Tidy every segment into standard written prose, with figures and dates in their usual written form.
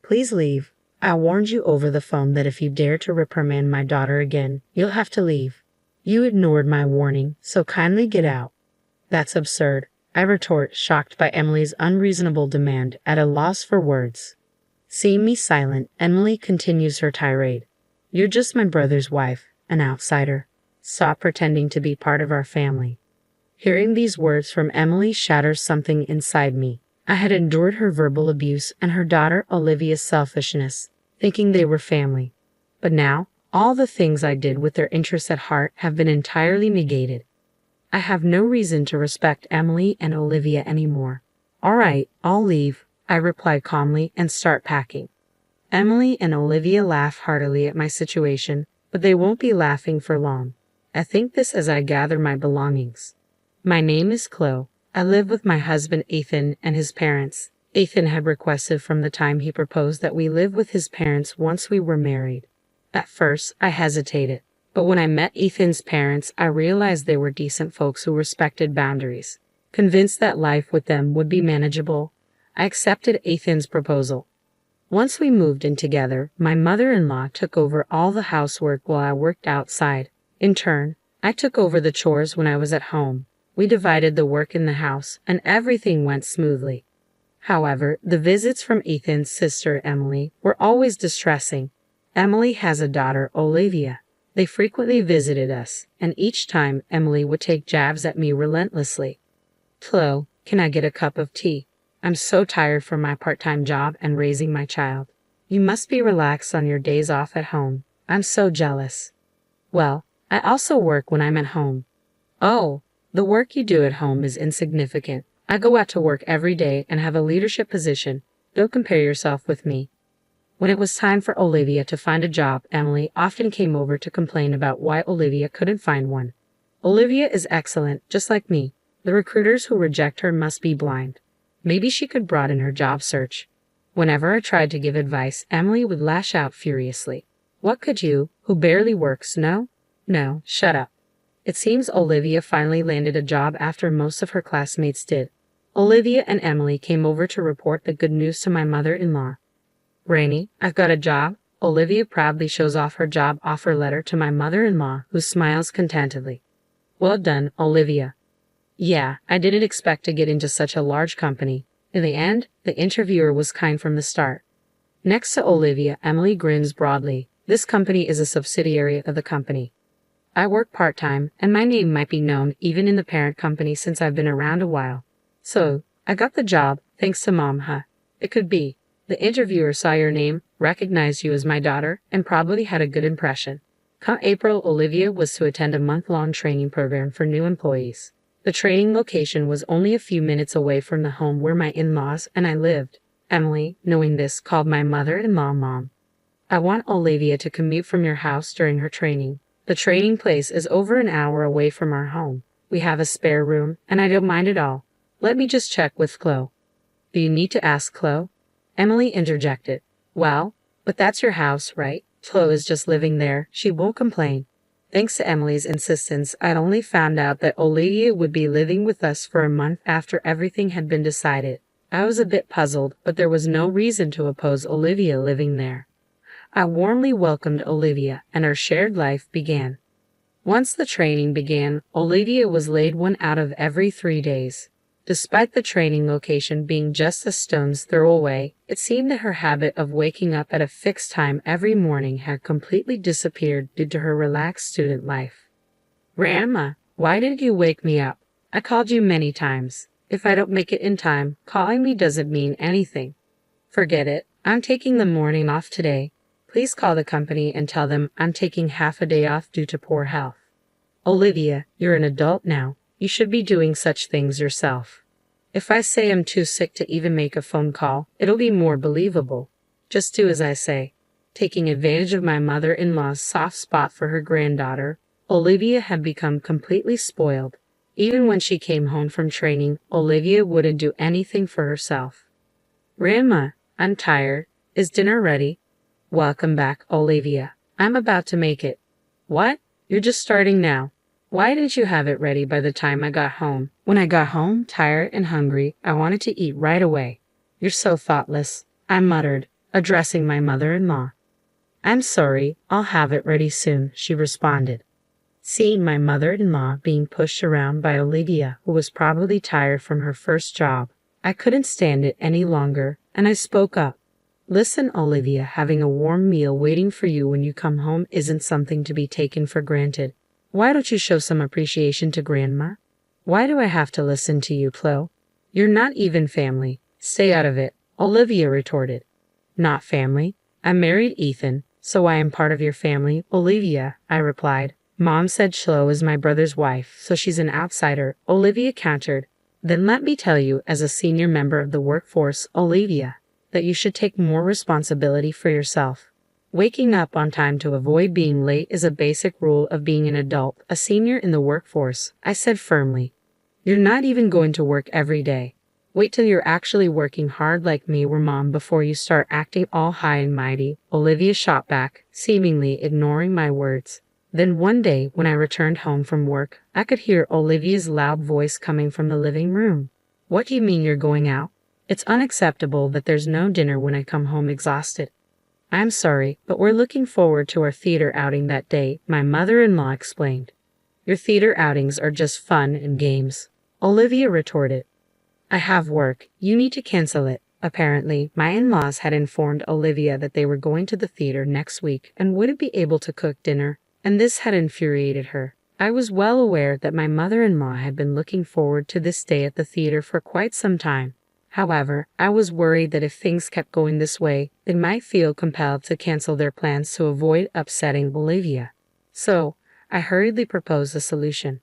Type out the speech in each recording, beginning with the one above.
Please leave. I warned you over the phone that if you dare to reprimand my daughter again, you'll have to leave. You ignored my warning, so kindly get out. That's absurd, I retort, shocked by Emily's unreasonable demand, at a loss for words. Seeing me silent, Emily continues her tirade. You're just my brother's wife, an outsider. Stop pretending to be part of our family. Hearing these words from Emily shatters something inside me. I had endured her verbal abuse and her daughter Olivia's selfishness, thinking they were family. But now, all the things I did with their interests at heart have been entirely negated. I have no reason to respect Emily and Olivia anymore. All right, I'll leave, I reply calmly and start packing. Emily and Olivia laugh heartily at my situation, but they won't be laughing for long. I think this as I gather my belongings. My name is Chloe. I live with my husband Ethan and his parents. Ethan had requested from the time he proposed that we live with his parents once we were married. At first, I hesitated, but when I met Ethan's parents, I realized they were decent folks who respected boundaries. Convinced that life with them would be manageable, I accepted Ethan's proposal. Once we moved in together, my mother-in-law took over all the housework while I worked outside. In turn, I took over the chores when I was at home. We divided the work in the house, and everything went smoothly. However, the visits from Ethan's sister Emily were always distressing. Emily has a daughter, Olivia. They frequently visited us, and each time Emily would take jabs at me relentlessly. Chloe, can I get a cup of tea? I'm so tired from my part-time job and raising my child. You must be relaxed on your days off at home. I'm so jealous. Well, I also work when I'm at home. Oh, the work you do at home is insignificant. I go out to work every day and have a leadership position. Don't compare yourself with me. When it was time for Olivia to find a job, Emily often came over to complain about why Olivia couldn't find one. Olivia is excellent, just like me. The recruiters who reject her must be blind. Maybe she could broaden her job search. Whenever I tried to give advice, Emily would lash out furiously. What could you, who barely works, know? No, shut up. It seems Olivia finally landed a job after most of her classmates did. Olivia and Emily came over to report the good news to my mother-in-law. Rainey, I've got a job. Olivia proudly shows off her job offer letter to my mother-in-law, who smiles contentedly. Well done, Olivia. Yeah, I didn't expect to get into such a large company. In the end, the interviewer was kind from the start. Next to Olivia, Emily grins broadly. This company is a subsidiary of the company. I work part-time, and my name might be known even in the parent company since I've been around a while. So, I got the job, thanks to Mom, huh? It could be. The interviewer saw your name, recognized you as my daughter, and probably had a good impression. Come April, Olivia was to attend a month-long training program for new employees. The training location was only a few minutes away from the home where my in-laws and I lived. Emily, knowing this, called my mother-in-law Mom. I want Olivia to commute from your house during her training. The training place is over an hour away from our home. We have a spare room, and I don't mind at all. Let me just check with Chloe. Do you need to ask Chloe? Emily interjected. Well, but that's your house, right? Chloe is just living there. She won't complain. Thanks to Emily's insistence, I'd only found out that Olivia would be living with us for a month after everything had been decided. I was a bit puzzled, but there was no reason to oppose Olivia living there. I warmly welcomed Olivia, and our shared life began. Once the training began, Olivia was laid one out of every 3 days. Despite the training location being just a stone's throw away, it seemed that her habit of waking up at a fixed time every morning had completely disappeared due to her relaxed student life. Grandma, why didn't you wake me up? I called you many times. If I don't make it in time, calling me doesn't mean anything. Forget it. I'm taking the morning off today. Please call the company and tell them I'm taking half a day off due to poor health. Olivia, you're an adult now. You should be doing such things yourself. If I say I'm too sick to even make a phone call, it'll be more believable. Just do as I say. Taking advantage of my mother-in-law's soft spot for her granddaughter, Olivia had become completely spoiled. Even when she came home from training, Olivia wouldn't do anything for herself. Grandma, I'm tired. Is dinner ready? Welcome back, Olivia. I'm about to make it. What? You're just starting now. Why didn't you have it ready by the time I got home? When I got home, tired and hungry, I wanted to eat right away. You're so thoughtless, I muttered. addressing my mother-in-law. I'm sorry, I'll have it ready soon, she responded. Seeing my mother-in-law being pushed around by Olivia, who was probably tired from her first job, I couldn't stand it any longer, and I spoke up. Listen, Olivia, having a warm meal waiting for you when you come home isn't something to be taken for granted. Why don't you show some appreciation to Grandma? Why do I have to listen to you, Chloe? You're not even family. Stay out of it, Olivia retorted. Not family? I married Ethan, so I am part of your family, Olivia, I replied. Mom said Chloe is my brother's wife, so she's an outsider, Olivia countered. Then let me tell you, as a senior member of the workforce, Olivia, that you should take more responsibility for yourself. Waking up on time to avoid being late is a basic rule of being an adult, a senior in the workforce, I said firmly. You're not even going to work every day. Wait till you're actually working hard like me or Mom before you start acting all high and mighty, Olivia shot back, seemingly ignoring my words. Then one day, when I returned home from work, I could hear Olivia's loud voice coming from the living room. What do you mean you're going out? It's unacceptable that there's no dinner when I come home exhausted. I'm sorry, but we're looking forward to our theater outing that day, my mother-in-law explained. Your theater outings are just fun and games, Olivia retorted. I have work. You need to cancel it. Apparently, my in-laws had informed Olivia that they were going to the theater next week and wouldn't be able to cook dinner, and this had infuriated her. I was well aware that my mother-in-law had been looking forward to this day at the theater for quite some time. However, I was worried that if things kept going this way, they might feel compelled to cancel their plans to avoid upsetting Olivia. So, I hurriedly proposed a solution.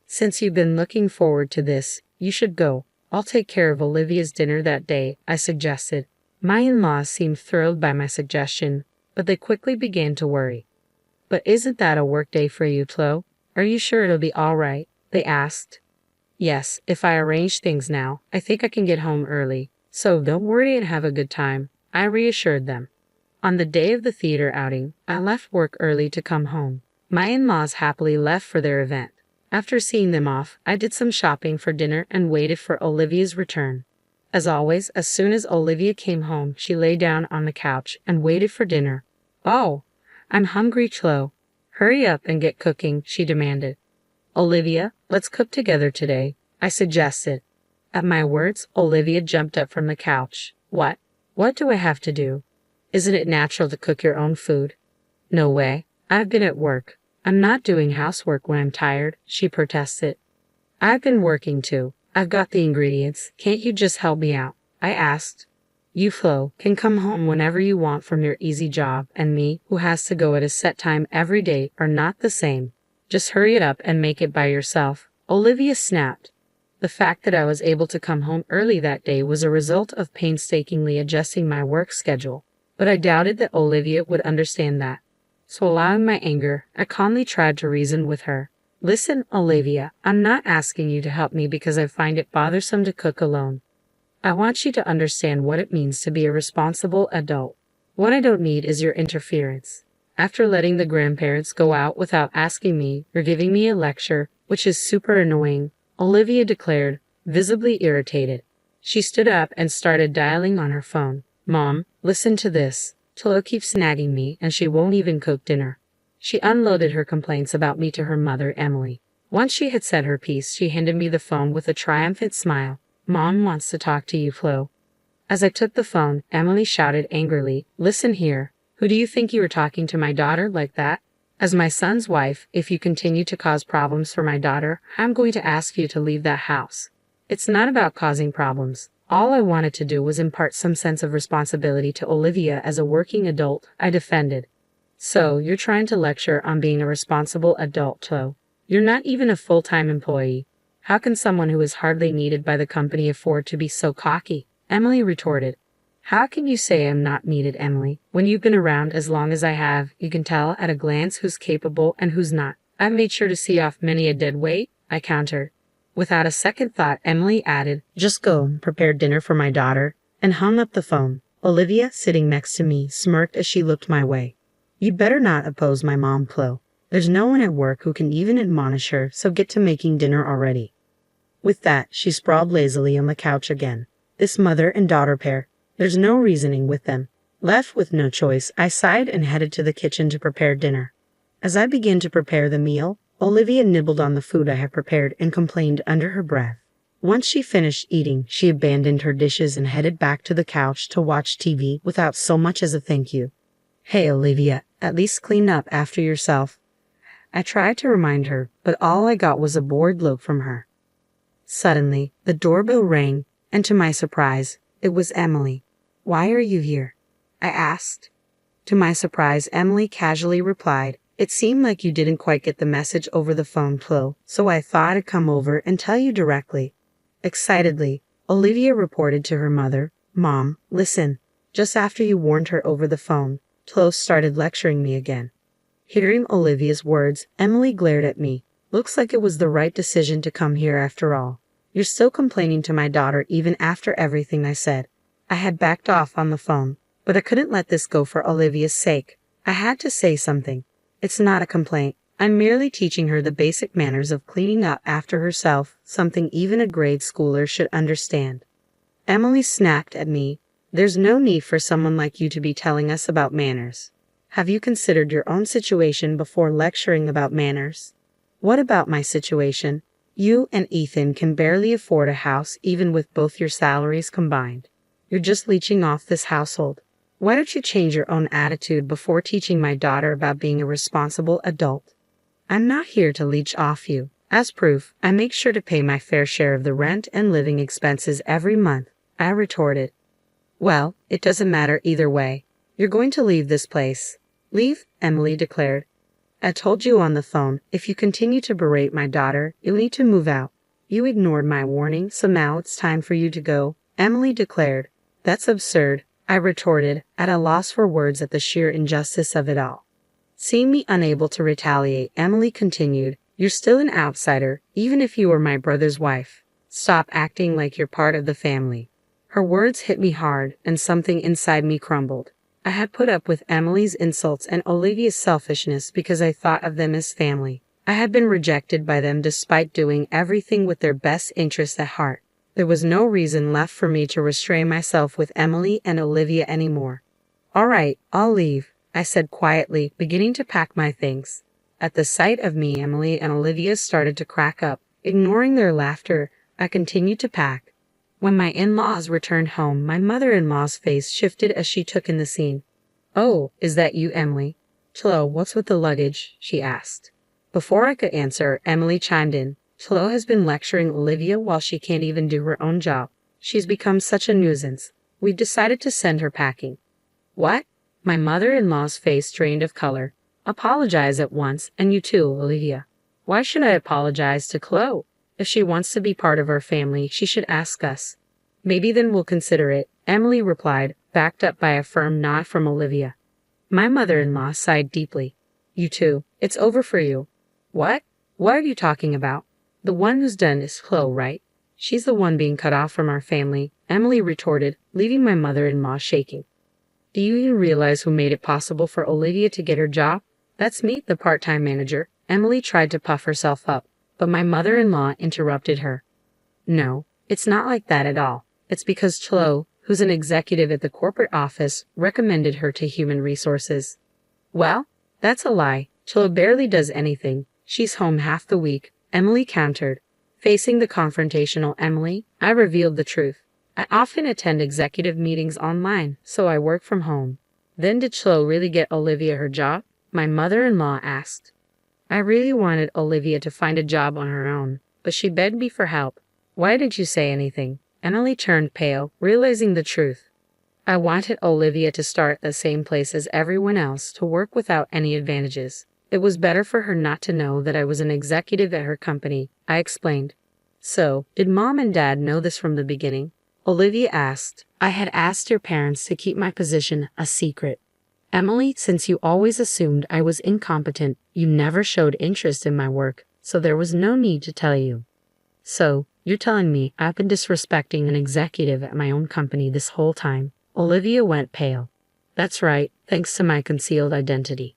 Since you've been looking forward to this, you should go. I'll take care of Olivia's dinner that day, I suggested. My in-laws seemed thrilled by my suggestion, but they quickly began to worry. But isn't that a work day for you, Chloe? Are you sure it'll be all right? They asked. Yes, if I arrange things now, I think I can get home early. So don't worry and have a good time, I reassured them. On the day of the theater outing, I left work early to come home. My in-laws happily left for their event. After seeing them off, I did some shopping for dinner and waited for Olivia's return. As always, as soon as Olivia came home, she lay down on the couch and waited for dinner. Oh, I'm hungry, Chloe. Hurry up and get cooking, she demanded. Olivia, let's cook together today, I suggested. At my words, Olivia jumped up from the couch. What? What do I have to do? Isn't it natural to cook your own food? No way. I've been at work. I'm not doing housework when I'm tired, she protested. I've been working too. I've got the ingredients. Can't you just help me out? I asked. You, Flo, can come home whenever you want from your easy job, and me, who has to go at a set time every day, are not the same. Just hurry it up and make it by yourself, Olivia snapped. The fact that I was able to come home early that day was a result of painstakingly adjusting my work schedule, but I doubted that Olivia would understand that. So allowing my anger, I calmly tried to reason with her. Listen, Olivia, I'm not asking you to help me because I find it bothersome to cook alone. I want you to understand what it means to be a responsible adult. What I don't need is your interference. After letting the grandparents go out without asking me, you're giving me a lecture, which is super annoying, Olivia declared, visibly irritated. She stood up and started dialing on her phone. Mom, listen to this. Chloe keeps nagging me and she won't even cook dinner. She unloaded her complaints about me to her mother, Emily. Once she had said her piece, she handed me the phone with a triumphant smile. Mom wants to talk to you, Chloe. As I took the phone, Emily shouted angrily, Listen here. Who do you think you were talking to my daughter like that? As my son's wife, if you continue to cause problems for my daughter, I'm going to ask you to leave that house. It's not about causing problems. All I wanted to do was impart some sense of responsibility to Olivia as a working adult, I defended. So, you're trying to lecture on being a responsible adult, Chloe. You're not even a full-time employee. How can someone who is hardly needed by the company afford to be so cocky? Emily retorted. How can you say I'm not needed, Emily? When you've been around as long as I have, you can tell at a glance who's capable and who's not. I've made sure to see off many a dead weight, I countered. Without a second thought, Emily added, Just go and prepare dinner for my daughter, and hung up the phone. Olivia, sitting next to me, smirked as she looked my way. You'd better not oppose my mom, Chloe. There's no one at work who can even admonish her, so get to making dinner already. With that, she sprawled lazily on the couch again. This mother and daughter pair. There's no reasoning with them. Left with no choice, I sighed and headed to the kitchen to prepare dinner. As I began to prepare the meal, Olivia nibbled on the food I had prepared and complained under her breath. Once she finished eating, she abandoned her dishes and headed back to the couch to watch TV without so much as a thank you. Hey, Olivia, at least clean up after yourself. I tried to remind her, but all I got was a bored look from her. Suddenly, the doorbell rang, and to my surprise, it was Emily. Why are you here? I asked. To my surprise, Emily casually replied, it seemed like you didn't quite get the message over the phone, Chloe, so I thought I'd come over and tell you directly. Excitedly, Olivia reported to her mother, Mom, listen, just after you warned her over the phone, Chloe started lecturing me again. Hearing Olivia's words, Emily glared at me. Looks like it was the right decision to come here after all. You're still complaining to my daughter even after everything I said. I had backed off on the phone, but I couldn't let this go for Olivia's sake. I had to say something. It's not a complaint. I'm merely teaching her the basic manners of cleaning up after herself, something even a grade schooler should understand. Emily snapped at me. There's no need for someone like you to be telling us about manners. Have you considered your own situation before lecturing about manners? What about my situation? You and Ethan can barely afford a house even with both your salaries combined. You're just leeching off this household. Why don't you change your own attitude before teaching my daughter about being a responsible adult? I'm not here to leech off you. As proof, I make sure to pay my fair share of the rent and living expenses every month, I retorted. Well, it doesn't matter either way. You're going to leave this place. Leave, Emily declared. I told you on the phone, if you continue to berate my daughter, you'll need to move out. You ignored my warning, so now it's time for you to go, Emily declared. That's absurd, I retorted, at a loss for words at the sheer injustice of it all. Seeing me unable to retaliate, Emily continued, you're still an outsider, even if you were my brother's wife. Stop acting like you're part of the family. Her words hit me hard, and something inside me crumbled. I had put up with Emily's insults and Olivia's selfishness because I thought of them as family. I had been rejected by them despite doing everything with their best interests at heart. There was no reason left for me to restrain myself with Emily and Olivia anymore. All right, I'll leave, I said quietly, beginning to pack my things. At the sight of me, Emily and Olivia started to crack up. Ignoring their laughter, I continued to pack. When my in-laws returned home, my mother-in-law's face shifted as she took in the scene. Oh, is that you, Emily? Chloe, what's with the luggage? She asked. Before I could answer, Emily chimed in. Chloe has been lecturing Olivia while she can't even do her own job. She's become such a nuisance. We've decided to send her packing. What? My mother-in-law's face drained of color. Apologize at once, and you too, Olivia. Why should I apologize to Chloe? If she wants to be part of our family, she should ask us. Maybe then we'll consider it, Emily replied, backed up by a firm nod from Olivia. My mother-in-law sighed deeply. You too. It's over for you. What? What are you talking about? The one who's done is Chloe, right? She's the one being cut off from our family, Emily retorted, leaving my mother-in-law shaking. Do you even realize who made it possible for Olivia to get her job? That's me, the part-time manager. Emily tried to puff herself up, but my mother-in-law interrupted her. No, it's not like that at all. It's because Chloe, who's an executive at the corporate office, recommended her to human resources. Well, that's a lie. Chloe barely does anything. She's home half the week, Emily countered. Facing the confrontational Emily, I revealed the truth. I often attend executive meetings online, so I work from home. Then did Chloe really get Olivia her job? My mother-in-law asked. I really wanted Olivia to find a job on her own, but she begged me for help. Why didn't you say anything? Emily turned pale, realizing the truth. I wanted Olivia to start at the same place as everyone else, to work without any advantages. It was better for her not to know that I was an executive at her company, I explained. So, did Mom and Dad know this from the beginning? Olivia asked. I had asked your parents to keep my position a secret. Emily, since you always assumed I was incompetent, you never showed interest in my work, so there was no need to tell you. So, you're telling me I've been disrespecting an executive at my own company this whole time? Olivia went pale. That's right, thanks to my concealed identity.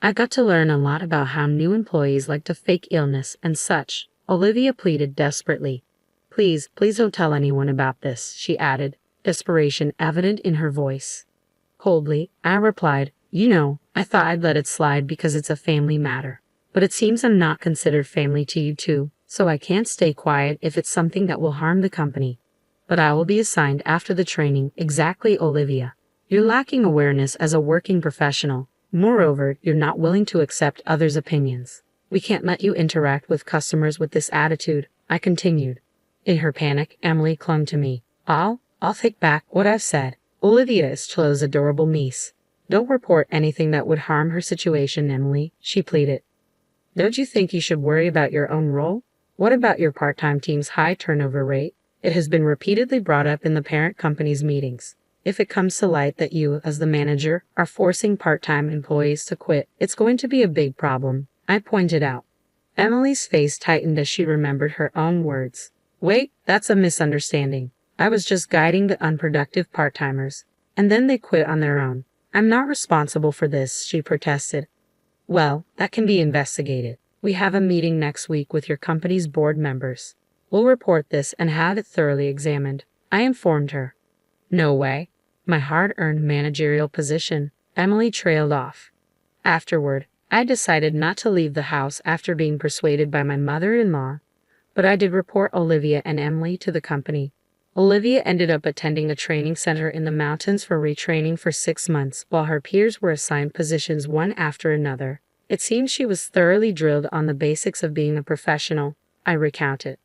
I got to learn a lot about how new employees like to fake illness and such, Olivia pleaded desperately. Please don't tell anyone about this, she added, desperation evident in her voice. Coldly, I replied, I thought I'd let it slide because it's a family matter. But it seems I'm not considered family to you too, so I can't stay quiet if it's something that will harm the company. But I will be assigned after the training. Exactly, Olivia. You're lacking awareness as a working professional. Moreover, you're not willing to accept others' opinions. We can't let you interact with customers with this attitude, I continued. In her panic, Emily clung to me. I'll take back what I've said. Olivia is Chloe's adorable niece. Don't report anything that would harm her situation, Emily, she pleaded. Don't you think you should worry about your own role? What about your part-time team's high turnover rate? It has been repeatedly brought up in the parent company's meetings. If it comes to light that you, as the manager, are forcing part-time employees to quit, it's going to be a big problem, I pointed out. Emily's face tightened as she remembered her own words. Wait, that's a misunderstanding. I was just guiding the unproductive part-timers, and then they quit on their own. I'm not responsible for this, she protested. Well, that can be investigated. We have a meeting next week with your company's board members. We'll report this and have it thoroughly examined, I informed her. No way. My hard-earned managerial position, Emily trailed off. Afterward, I decided not to leave the house after being persuaded by my mother-in-law, but I did report Olivia and Emily to the company. Olivia ended up attending a training center in the mountains for retraining for 6 months, while her peers were assigned positions one after another. It seems she was thoroughly drilled on the basics of being a professional, I recounted.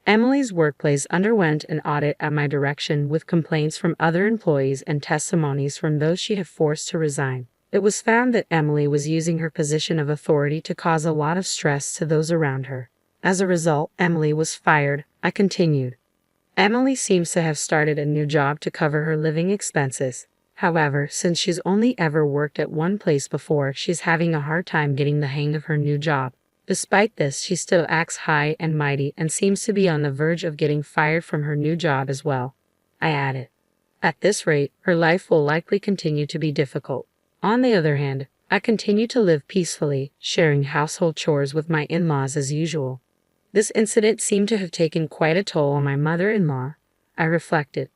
Emily's workplace underwent an audit at my direction with complaints from other employees and testimonies from those she had forced to resign. It was found that Emily was using her position of authority to cause a lot of stress to those around her. As a result, Emily was fired, I continued. Emily seems to have started a new job to cover her living expenses. However, since she's only ever worked at one place before, she's having a hard time getting the hang of her new job. Despite this, she still acts high and mighty and seems to be on the verge of getting fired from her new job as well, I added. At this rate, her life will likely continue to be difficult. On the other hand, I continue to live peacefully, sharing household chores with my in-laws as usual. This incident seemed to have taken quite a toll on my mother-in-law, I reflected.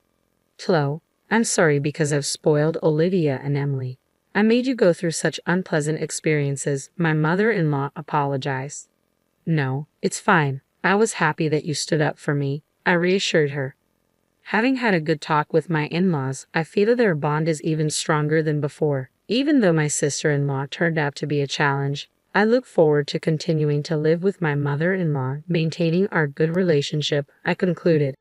Chloe, I'm sorry because I've spoiled Olivia and Emily. I made you go through such unpleasant experiences, my mother-in-law apologized. No, it's fine. I was happy that you stood up for me, I reassured her. Having had a good talk with my in-laws, I feel their bond is even stronger than before. Even though my sister-in-law turned out to be a challenge, I look forward to continuing to live with my mother-in-law, maintaining our good relationship, I concluded.